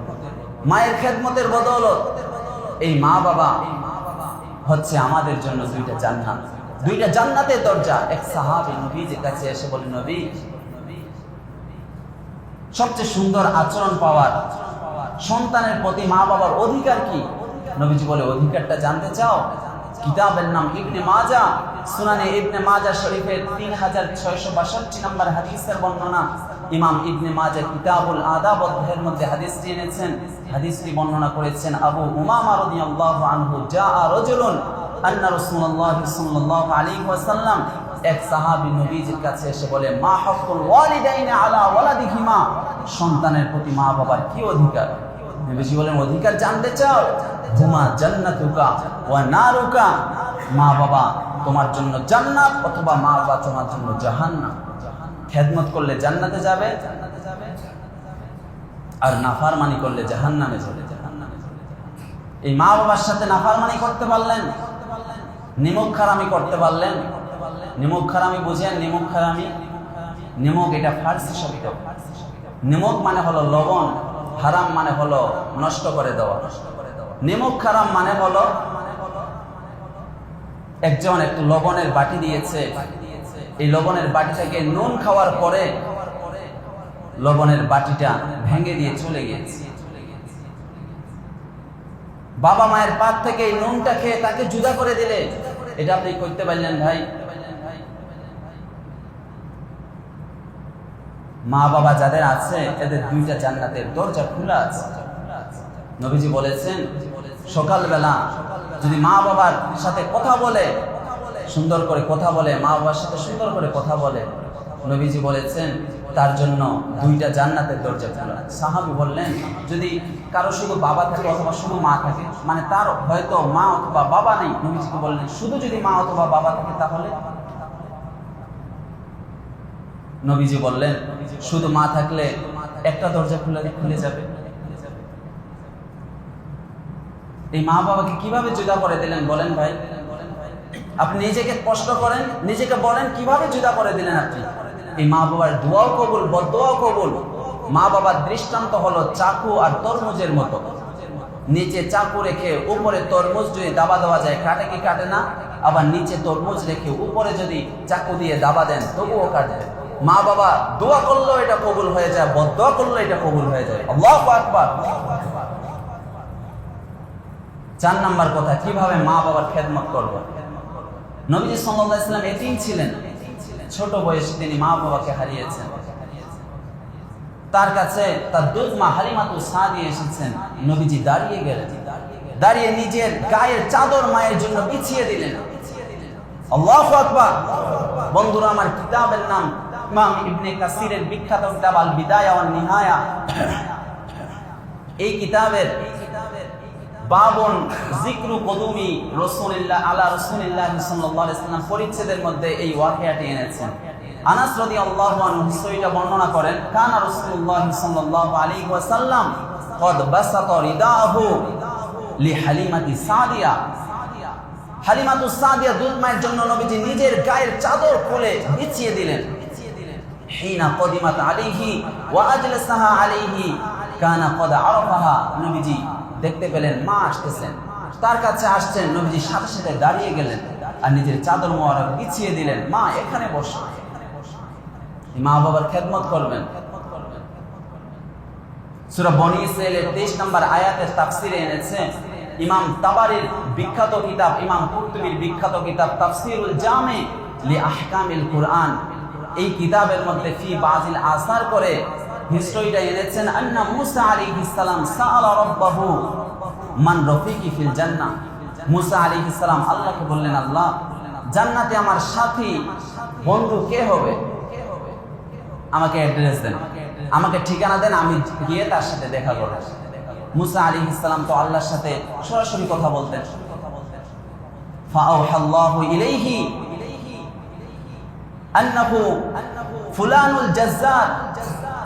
S1: মায়ের খেদমতের বদৌলত এই মা বাবা হচ্ছে আমাদের জন্য দুইটা জান্নাত, দুইটা জান্নাতের দরজা। এক সাহাবী নবীজির কাছে এসে বলে, নবী, সবচেয়ে সুন্দর আচরণ পাওয়ার সন্তানের প্রতি মা বাবার অধিকার কি? নবীজি বলে, অধিকারটা জানতে চাও? কিতাবের নাম ইবনে মাজাহ, সুনানে ইবনে মাজাহ শরীফের 3662 নম্বর হাদিসের বর্ণনা। ইমাম ইবনে মাজাহ কিতাবুল আদাব অধ্যায়ের মধ্যে হাদিসটি এনেছেন। হাদিসটি বর্ণনা করেছেন আবু উমামা রাদিয়াল্লাহু আনহু, জাআ রাজুলুন আন্না রাসূলুল্লাহ সাল্লাল্লাহু আলাইহি ওয়াসাল্লাম, এক সাহাবী নবীজির কাছে এসে বলে, মা হাক্কুল ওয়ালিদাইনি আলা ওয়ালাদিহিমা, সন্তানের প্রতি মা বাবার কি অধিকার? নবীজি বলেন, অধিকার জানতে চাও? হুমা জান্নাতুকা ওয়া নারুকা, মা বাবা তোমার জন্য জান্নাত অথবা মা বাবা তোমার জন্য জাহান্নাম। খেদমত করলে জান্নাতে যাবে আর নাফরমানি করলে জাহান্নামে যাবে। এই মা বাবার সাথে নাফরমানি করতে পারলেন, নিমক হারামি করতে পারলেন। নিমক হারামি বুঝেন? নিমক হারামি, নিমক এটা ফার্সি শব্দ। নিমক মানে হলো লবণ, হারাম মানে হলো নষ্ট করে দেওয়া। নিমক হারাম মানে হলো একজন একটু লবণের বাটি দিয়েছে, এই লবণের বাটি থেকে নুন খাওয়ার পরে লবণের বাটিটা ভেঙে দিয়ে চলে গিয়েছে। বাবা মায়ের পাত থেকে এই নুনটা খেয়ে তাকে জুদা করে দিলে, এটা আপনি করতে পারলেন ভাই? মা বাবা যাদের আছে এদের দুইটা জান্নাতের দরজা খোলা আছে। নবীজি বলেছেন সকালবেলা যদি মা বাবার সাথে কথা বলে, সুন্দর করে কথা বলে, মা বাবার সাথে সুন্দর করে কথা বলে, নবীজি বলেছেন তার জন্য দুইটা জান্নাতের দরজা খোলা। সাহাবী বললেন যদি কারো শুধু বাবা থাকে অথবা শুধু মা থাকে, মানে তার হয়তো মা অথবা বাবা নেই, নবীজিকে বললেন শুধু যদি মা অথবা বাবা থাকে তাহলে? নবীজি বললেন শুধু মা থাকলে একটা দরজা খুলে যাবে। এই মা বাবাকে কিভাবে জুদা করে দিলেন বলেন ভাই? আপনি নিজেকে কষ্ট করেন, নিজেকে বলেন কিভাবে জুদা করে দিলেন আপনি? এই মা বাবার দোয়াও কবুল, বদদোয়াও কবুল। মা বাবার দৃষ্টান্ত হলো চাকু আর তরমুজের মতো। নিচে চাকু রেখে উপরে তরমুজ যদি দাবা দেওয়া যায়, কাটে কি কাটে না? আবার নিচে তরমুজ রেখে উপরে যদি চাকু দিয়ে দাবা দেন তবুও কাটবে। মা বাবা দোয়া করলেও এটা কবুল হয়ে যায়, বদদোয়া করলেও এটা কবুল হয়ে যায়। আল্লাহু আকবার। 4 নাম্বার কথা, কিভাবে মা বাবার খেদমত করব। নবীজি সাল্লাল্লাহু আলাইহি ওয়াসাল্লাম এতিম ছিলেন, ছোট বয়সে তিনি মা বাবাকে হারিয়েছেন। তার কাছে তার দুধ মা হালিমাতু সাদিয়া এসেছেন। নবীজি দাঁড়িয়ে গেলেন, দাঁড়িয়ে নিজের গায়ের চাদর মায়ের জন্য বিছিয়ে দিলেন। আল্লাহু আকবার। বন্ধুরা আমার, কিতাবের নাম ইমাম ইবনে কাসিরের বিখ্যাত কিতাব আল বিদায়া ওয়ান নিহায়া। এই কিতাবের বাবুন যিকরু কুদুমি রাসূলিল্লাহ আলা রাসূলিল্লাহ সাল্লাল্লাহু আলাইহি ওয়াসাল্লাম পরিচ্ছেদের মধ্যে এই ওয়াকিয়াটি এনেছেন। আনাস রাদিয়াল্লাহু আনহু সহিটা বর্ণনা করেন, কানা রাসূলুল্লাহ সাল্লাল্লাহু আলাইহি ওয়াসাল্লাম কদ বাসাতা রিদাহু লিহালিমাতি সাদিয়া। হালিমাতু সাদিয়া দুধ মায়ের জন্য নবীজি নিজের গায়ের চাদর খুলে বিছিয়ে দিলেন। হিনা কদিমাত আলাইহি ওয়া আজলাসাহা আলাইহি কানা কদ আরাফাহা। নবীজি দেখতে পেলেন মা আসতেছেন, তার কাছে আসছেন, নবীজি সাথে সাথে দাঁড়িয়ে গেলেন আর নিজের চাদর মোবারক বিছিয়ে দিলেন, মা এখানে বসো। মা বাবার খেদমত করবেন। সূরা বনী ইসরাঈলের 23 নম্বর আয়াতের তাফসিরে এনেছে ইমাম তাবারির বিখ্যাত কিতাব, ইমাম কুরতুবীর বিখ্যাত কিতাব তাফসিরুল জামি লি আহকামিল কুরআন। এই কিতাবের মধ্যে ফি বাযিল আসার করে হিস্টরিটা এনেছেন আন্না মুসা আলাইহিস সালাম সাআলা রাব্বাহু মান রফিকি ফিল জান্নাহ। মুসা আলাইহিস সালাম আল্লাহকে বললেন, আল্লাহ জান্নাতে আমার সাথী বন্ধু কে হবে? আমাকে অ্যাড্রেস দেন, আমাকে ঠিকানা দেন, আমি গিয়ে তার সাথে দেখা করব। মুসা আলাইহিস সালাম তো আল্লাহর সাথে সরাসরি কথা বলতেন। ফাআওহাল্লাহু ইলাইহি আন্নাহু ফুলানুল জাজ্জার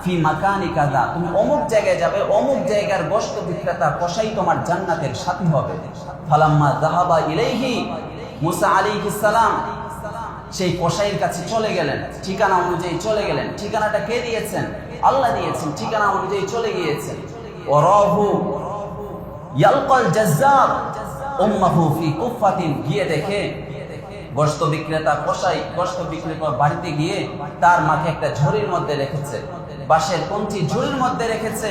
S1: ফি মাকানি কাযা। তুমি অমুক জায়গায় যাবে, অমুক জায়গার গোশত বিক্রেতা কসাই তোমার জান্নাতের সাথী হবে। ফালাম্মা যাহাবা ইলাইহি, মুসা আলাইহিস সালাম সেই কসাইয়ের কাছে চলে গেলেন, ঠিকানা অনুযায়ী চলে গেলেন। ঠিকানাটা কে দিয়েছেন? আল্লাহ দিয়েছেন। ঠিকানা অনুযায়ী চলে গিয়েছেন। ওয়ারাহু ইয়ালকাল জাজ্জার উম্মাহু ফি কুফাতিন। গিয়ে দেখে গোশত বিক্রেতা কসাই গোশত বিক্রেতার বাড়িতে গিয়ে তার মাকে একটা ঝুড়ির মধ্যে রেখেছে, বাঁশের কঞ্চি ঝুড়ির মধ্যে রেখেছে।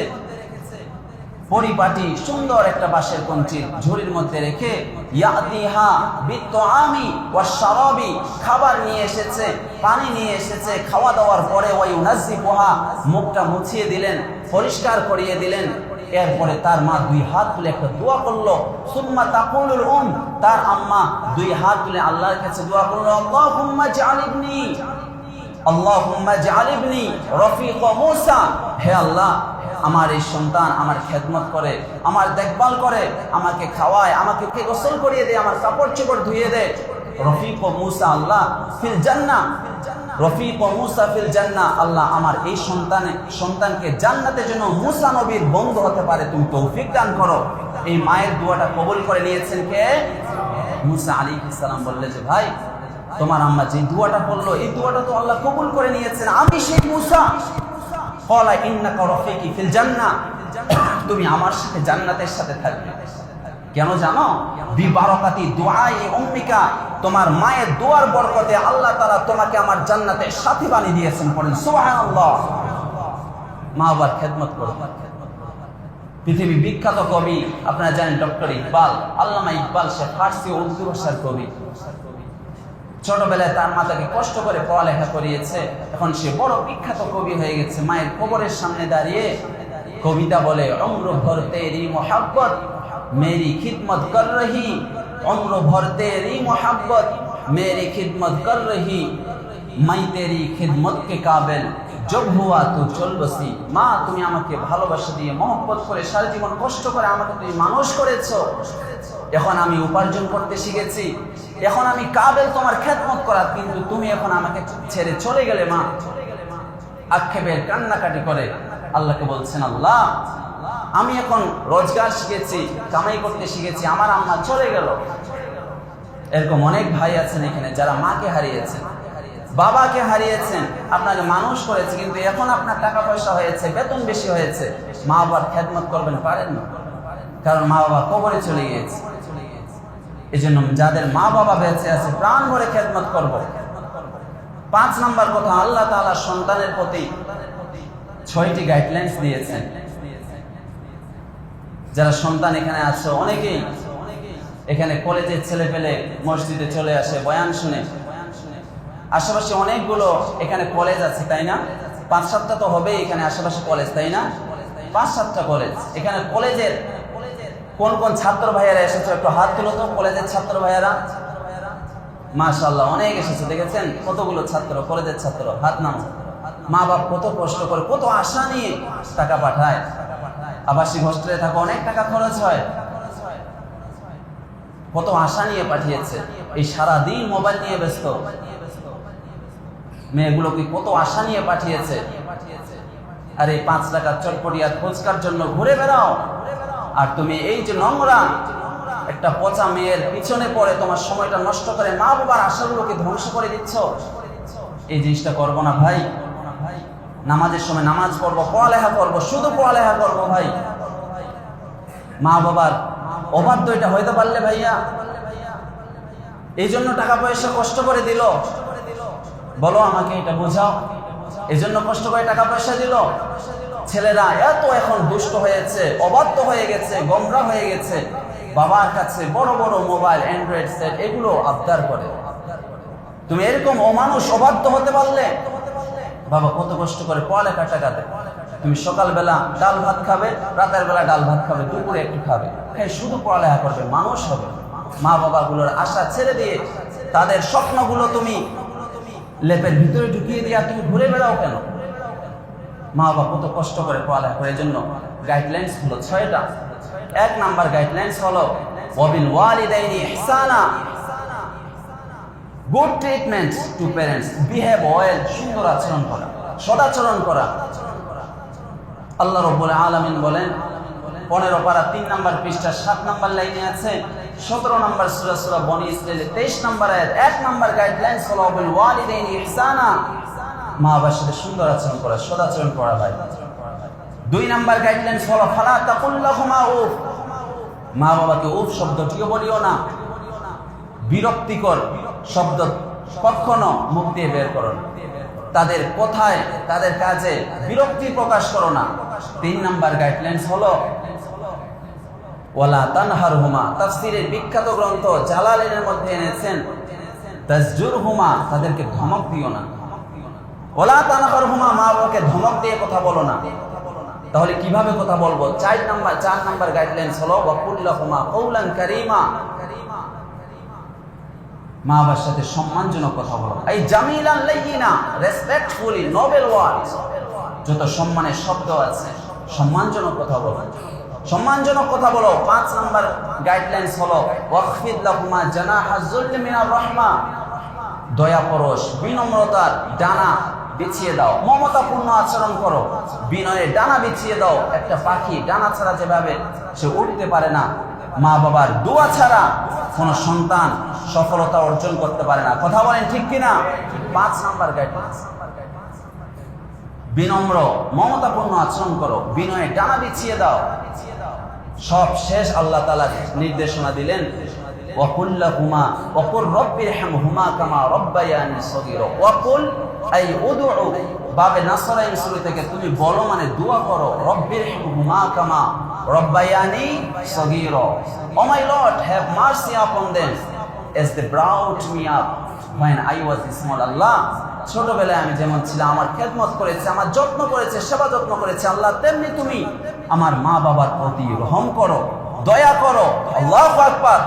S1: পরিপাটি সুন্দর একটা বাঁশের কঞ্চির ঝুড়ির মধ্যে রেখে ইয়াতিহা বিত্তুআমি ওয়াশ শারাবি, খাবার নিয়ে এসেছে, পানি নিয়ে এসেছে। খাওয়া দাওয়ার পরে ওই উনাজ্জিবুহা, মুখটা মুছিয়ে দিলেন, পরিষ্কার করিয়ে দিলেন। এরপরে তার মা 2 হাত তুলে একটা দোয়া করলো। সুম্মা তাকুলুল তার আম্মা 2 হাত তুলে আল্লাহর কাছে দোয়া করলো, আল্লাহুম্মা জাআল ইবনি, আল্লাহুম্মা জাআল ইবনি রফিক মুসা। হে আল্লাহ, আমার এই সন্তান আমার খেদমত করে, আমার দেখভাল করে, আমাকে খাওয়ায়, আমাকে গোসল করিয়ে দেয়, আমার কাপড় চোপড় ধুইয়ে দেয়। রফিক মুসা আল্লাহ ফিল জান্নাহ, রফিক মুসা ফিল জান্নাহ। আল্লাহ আমার এই সন্তানকে জান্নাতের জন্য মুসা নবীর বন্ধু হতে পারে তুমি তৌফিক দান করো। এই মায়ের দোয়াটা কবুল করে নিয়েছেন কে? মুসা আলাইহিস সালাম বললেন যে ভাই, তোমার আম্মা যে দোয়াটা বললো এই দোয়াটা তো আল্লাহ কবুল করে নিয়েছেন, আমি সেই মুসা। ক্বালা ইন্নাকা রফিকি ফিল জান্নাহ, তুমি আমার সাথে জান্নাতের সাথে থাকবে। কেন জানো? বিবারাকাতি দুআই উম্মিকা তোমার মায়ের দোয়ার বরকতে আল্লাহ তাআলা তোমাকে আমার জান্নাতের সাথী বানিয়ে দিয়েছেন। পড়েন সুবহানাল্লাহ। মা বাবার খেদমত করো। পৃথিবী বিখ্যাত কবি আপনারা জানেন ডক্টর ইকবাল, আল্লামা ইকবাল, সে ফার্সি ও উর্দু ভাষার কবি। ছোটবেলায় তার মাতাকে কষ্ট করে পড়ালেখা করিয়েছে, এখন সে বড় বিখ্যাত কবি হয়ে গেছে। মায়ের কবরের সামনে দাঁড়িয়ে কবিতা বলে, উম্র ভর তেরি মোহাব্বত মেরি খিদমত কর রহি, उम्र भर तेरी मोहब्बत मेरी खिदमत कर रही, मैं तेरी खिदमत के काबिल जब हुआ तो चल बसी। মা তুমি আমাকে ভালোবাসা দিয়ে মহব্বত করে সারা জীবন কষ্ট করে আমাকে তুমি মানুষ করেছো, এখন আমি উপার্জন করতে শিখেছি, এখন আমি কাবিল তোমার খেদমত করার, কিন্তু তুমি এখন আমাকে ছেড়ে চলে গেলে। মা আক্ষেপের কান্নাকাটি করে আল্লাহকে বলছেন, আল্লাহ আমি এখন রোজগার শিখেছি, কামাই করতে শিখেছি, আমার আম্মা চলে গেল। এরকম অনেক ভাই আছেন এখানে যারা মাকে হারিয়েছেন, বাবাকে হারিয়েছেন, আপনাকে মানুষ করেছে, কিন্তু এখন আপনার টাকা পয়সা হয়েছে, বেতন বেশি হয়েছে, মা বাবার খেদমত করবেন পারেন না, কারণ মা বাবা কবরে চলে গিয়েছে। এই জন্য যাদের মা বাবা বেঁচে আছে প্রাণ ভরে খেদমত করব। 5 নাম্বার কথা, আল্লাহ তাআলা সন্তানের প্রতি 6টি গাইডলাইন্স দিয়েছেন। যারা সন্তান এখানে আছে অনেকেই এখানে কলেজের ছেলে পেলে মসজিদে চলে আসে বয়ান শুনে, আশেপাশে অনেকগুলো এখানে কলেজ আছে তাই না? 5-7টা তো হবেই এখানে আশেপাশে কলেজ, তাই না? 5-7টা কলেজ। এখানে কলেজের কোন কোন ছাত্র ভাইয়েরা এসেছে একটু হাত তুলো তো, কলেজের ছাত্র ভাইয়েরা। মাশাআল্লাহ অনেক এসেছে, দেখেছেন কতগুলো ছাত্র, কলেজের ছাত্র, হাত নাম। মা বাপ কত কষ্ট করে, কত আশা নিয়ে টাকা পাঠায়, আবাসিক হোস্টেলে থাকা অনেক টাকা খরচ হয়, কত আশা নিয়ে পাঠিয়েছে। এই সারাদিন মোবাইল নিয়ে ব্যস্ত মেয়েগুলোকে কত আশা নিয়ে পাঠিয়েছে। আর এই 5 টাকার চটপটিয়া ফুচকার জন্য ঘুরে বেড়াও, আর তুমি এই যে নোংরা একটা পচা মেয়ের পিছনে পড়ে তোমার সময়টা নষ্ট করে মা বাবার আশাগুলোকে ধ্বংস করে দিচ্ছ। এই জিনিসটা করবো না ভাই। নামাজের সময় নামাজ পড়বো, পড়ালেখা করবো, শুধু পড়ালেখা করবো ভাই। মা বাবার অবাধ্য এটা হইতে পারলে ভাইয়া, এই জন্য টাকা পয়সা কষ্ট করে দিল, বলো আমাকে এটা বোঝাও। এই জন্য কষ্ট করে টাকা পয়সা দিল। ছেলেরা এত এখন দুষ্ট হয়েছে, অবাধ্য হয়ে গেছে, গোমরা হয়ে গেছে, বাবার কাছে বড় বড় মোবাইল, অ্যান্ড্রয়েড সেট এগুলো আবদার করে। তুমি এরকম অমানুষ অবাধ্য হতে পারলে, বাবা কত কষ্ট করে পড়ালেখা টাকা দেয়, তুমি সকালবেলা ডাল ভাত খাবে, রাতের বেলা ডাল ভাত খাবে, দুপুরে একটু খাবে, শুধু পড়ালেখা করবে, মানুষ হবে। মা বাবাগুলোর আশা ছেড়ে দিয়ে তাদের স্বপ্নগুলো তুমি লেপের ভিতরে ঢুকিয়ে দিয়ে তুমি ঘুরে বেড়াও কেন? মা বাবা কত কষ্ট করে পড়ালেখা করে। এই জন্য গাইডলাইন্স হলো 6টা। 1 নাম্বার গাইডলাইন্স হলো ওয়াবিল ওয়ালিদাইনি ইহসানা, good treatment to parents, behave well, সুন্দর আচরণ করা, সদাচরণ করা। আল্লাহ রাব্বুল আলামিন বলেন 15 পারা 3 নাম্বার পৃষ্ঠা 7 নাম্বার লাইনে আছে, 17 নাম্বার সূরা বনী ইসরাঈলের 23 নাম্বার আয়াত। 1 নাম্বার গাইডলাইন্স হলো ওয়াবিল ওয়ালিদাইনি ইহসানা, মা বাবার সাথে সুন্দর আচরণ করা, সদাচরণ করা ভাই। 2 নাম্বার গাইডলাইন্স হলো ফালা তাকুল লাহুমা উফ, মা বাবাকে উফ শব্দটিও বলিও না, বিরক্তিকর শব্দ কখনো মুখ দিয়ে বের করো না, তাদের কথায় তাদের কাজে বিরক্তি প্রকাশ করো না। 3 নাম্বার গাইডলাইন্স হলো ওয়ালা তানহারহুমা, তাফসীরের বিখ্যাত গ্রন্থ জালালাইনের মধ্যে এনেছেন তাজজুরহুমা, তাদেরকে ধমক দিও না। ওয়ালা তানহারহুমা, মা বাবাকে ধমক দিয়ে কথা বলো না। তাহলে কিভাবে কথা বলবো? 4 নাম্বার গাইডলাইন্স হলো ওয়াকুল লাহুমা কওলান কারীমা, মা বাবার সাথে সম্মানজনক কথা বলো। এই জামিলান লাইয়িনা, রেসপেক্টফুলি, নোবেল ওয়ার্ডস, যত সম্মানের শব্দ আছে সম্মানজনক কথা বলো, সম্মানজনক কথা বলো। 5 নাম্বার গাইডলাইন্স হলো ওয়াখফিদ লাহুমা জানাহা যুল্লি মিনার রাহমা, দয়া পরশ, বিনম্রতার ডানা বিছিয়ে দাও, মমতাপূর্ণ আচরণ করো, বিনয়ের ডানা বিছিয়ে দাও। একটা পাখি ডানা ছাড়া যেভাবে সে উড়তে পারে না, মা বাবার দোয়া ছাড়া কোন সন্তান সফলতা অর্জন করতে পারে না। কথা বলেন ঠিক কিনা? 5 নাম্বার গাইডলাইন্স, বিনম্র মমতাপূর্ণ আচরণ করো, বিনয়ের ডানা বিছিয়ে দাও। সব শেষ আল্লাহ তাআলা নির্দেশনা দিলেন ওয়াকুল লাহুমা ওয়াকুর রব্বিরহামহুমা কামা রব্বায়ানি সগীরা ওয়াকুল আই উদউ বাবে নাসরাইন সূরা থেকে তুমি বলো মানে দোয়া করো রব্বিরহামহুমা কামা রব্বায়ানি সগীরা O my lord have mercy upon them as they brought me up when I was small Allah ছোটবেলায় আমি যেমন ছিলাম আমার খেদমত করেছে আমার যত্ন করেছে সেবা যত্ন করেছে আল্লাহ তেমনি তুমি আমার মা বাবার প্রতি রহম করো দয়া করো আল্লাহু আকবার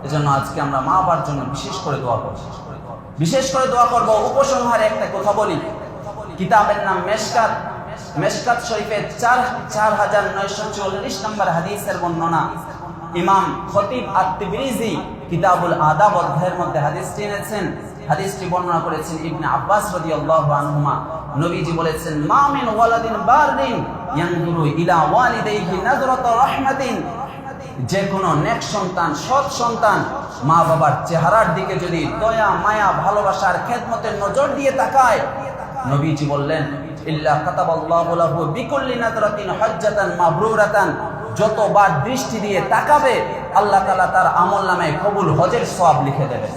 S1: এজন্য আজকে আমরা মা বাবার জন্য বিশেষ করে দোয়া করব উপসংহারে একটা কথা বলি কিতাবের নাম মেশকাত শরীফের 4944 নম্বর হাদিসের বর্ণনা ইমাম খতিব আত-তিবরিজি কিতাবুল আদাব অধ্যায়ের মধ্যে হাদিসটি এনেছেন হাদিসটি বর্ণনা করেছেন ইবনে আব্বাস রাদিয়াল্লাহু আনহুমা নবীজি বলেছেন মা মিন ওয়ালাদিন বারদিন ইয়ানজুরু ইলা ওয়ালিদাইহি নাজরাতা রাহমাতিন যে কোনো নেক সন্তান সৎ সন্তান মা বাবার চেহারার দিকে যদি দয়া মায়া ভালোবাসার খেদমতের নজর দিয়ে তাকায় নবীজি বললেন ইল্লা কাতাবাল্লাহু লাহু বিকুল্লি নাজরাতিন হজ্জাতান মাবরুরাতান যতবার দৃষ্টি দিয়ে তাকাবে আল্লাহ তাআলা তার আমলনামায় কবুল হজের সওয়াব লিখে দেবেন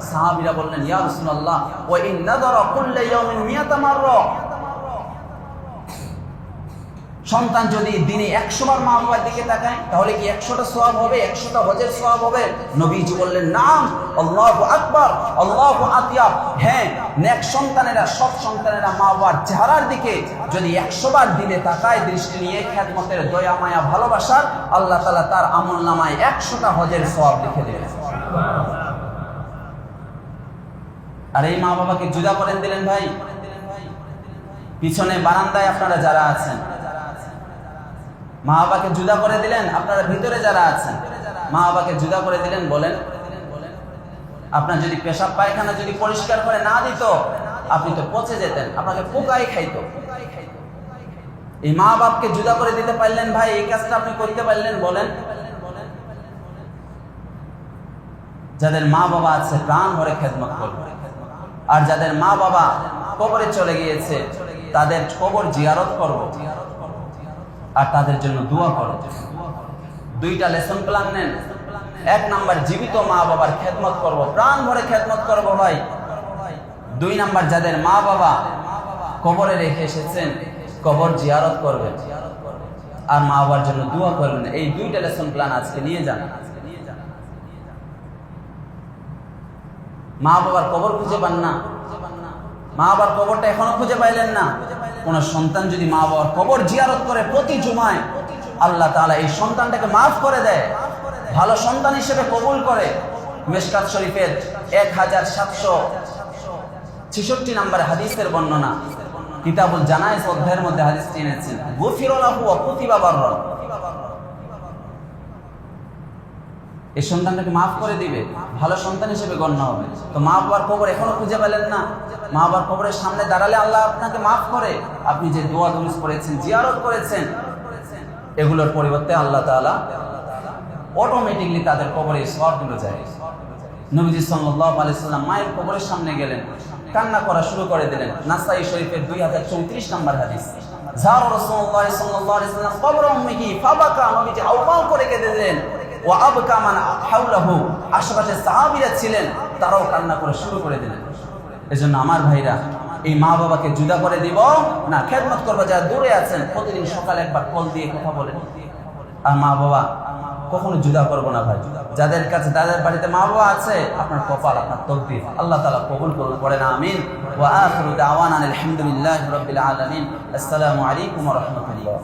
S1: সাহাবীরা বললেন ইয়া রাসূলুল্লাহ ওয়া ইন নাযারা কুল্লা ইয়াউমিন মিয়াতা মাররা সন্তান যদি দিনে 100 বার মা বাবার দিকে তাকায় তাহলে কি 100টা সওয়াব হবে 100টা হজের সওয়াব হবে নবীজি বললেন নাম আল্লাহু আকবার আল্লাহু আতিয়াব হ্যাঁ নেক সন্তানেরা সৎ সন্তানেরা মা বাবার চেহারার দিকে যদি 100 বার দিলে তাকায় দৃষ্টি নিয়ে খেদমতের দয়া মায়া ভালোবাসার আল্লাহ তাআলা তার আমলনামায় 100টা হজের সওয়াব লিখে দেবেন আর এই মা বাবাকে জুদা করে দিলেন ভাই পিছনে বারান্দায় আপনারা যারা আছেন মা বাবাকে জুদা করে দিলেন আপনারা ভিতরে যারা আছেন মা বাবাকে জুদা করে দিলেন বলেন আপনার যদি পেশাব পায়খানা যদি পরিষ্কার করে না দিত আপনি তো পচে যেতেন আপনাকে পোকাই খাইতো এই মা বাপকে জুদা করে দিতে পারলেন ভাই এই কাজটা আপনি করতে পারলেন বলেন যাদের মা বাবা আছে প্রাণ ভরে খেদমত করবে আর যাদের মা বাবা কবরে চলে গিয়েছে তাদের কবর জিয়ারত করব আর তাদের জন্য দোয়া করব দুইটা লেসন প্ল্যান নেন এক নাম্বার জীবিত মা বাবার খেদমত করব প্রাণ ভরে খেদমত করব ভাই দুই নাম্বার যাদের মা বাবা কবরে রেখে এসেছেন কবর জিয়ারত করবেন আর মা বাবার জন্য দোয়া করবেন এই দুইটা লেসন প্ল্যান আজকে নিয়ে যান মা বাবার কবর খুঁজে পান না মা বাবার কবরটা এখনো খুঁজে পাইলেন না কোন সন্তান যদি মা বাবার কবর জিয়ারত করে প্রতি জুমায় আল্লাহ তাআলা এই সন্তানটাকে মাফ করে দেয় ভালো সন্তান হিসেবে কবুল করে মিশকাত শরীফের 1766 নম্বর হাদিসের বর্ণনা কিতাবুল জানায়েজ অধ্যায়ের মধ্যে হাদিসটি এনেছেন গুফিরা লাহু ওয়া কুতিবা বাররা এই সন্তানটাকে মাফ করে দিবে ভালো সন্তান হিসেবে গণ্য হবে তো মা বাবার কবর এখনো খুঁজে পেলেন না মা বাবার কবরের সামনে দাঁড়ালে আল্লাহ আপনাকে মাফ করে আপনি যে দোয়া দুরুস করেছেন জিয়ারত করেছেন এগুলোর পরিবর্তে আল্লাহ তাআলা অটোমেটিকলি তাদের কবরে সওয়াবগুলো যায় নবীজি সাল্লাল্লাহু আলাইহি সাল্লাম মায়ের কবরের সামনে গেলেন কান্না করা শুরু করে দিলেন নাসাই শরীফের 2034 নম্বর হাদিস যারা রাসূলুল্লাহ সাল্লাল্লাহু আলাইহি সাল্লাম কবর উম্মিহি ফাবাকা নবীজি আওয়াল করে কেঁদে দিলেন ওয়া আবকা মান হাওলাহু আশেপাশে সাহাবীরা ছিলেন তারাও কান্না করে শুরু করে দিলেন এজন্য আমার ভাইরা এই মা বাবাকে জুদা করে দিব না খেদমত করব যারা দূরে আছেন প্রতিদিন সকালে একবার কল দিয়ে কথা বলেন আর মা বাবা কখনো জুদা করব না ভাই যাদের কাছে তাদের বাড়িতে মা বাবা আছে আপনার কপাল আপনার তকদির আল্লাহ তাআলা কবুল করুন পড়েন আমিন ওয়া আখিরু দাওয়ানা আলহামদুলিল্লাহি রাব্বিল আলামিন আসসালামু আলাইকুম ওয়া রাহমাতুল্লাহ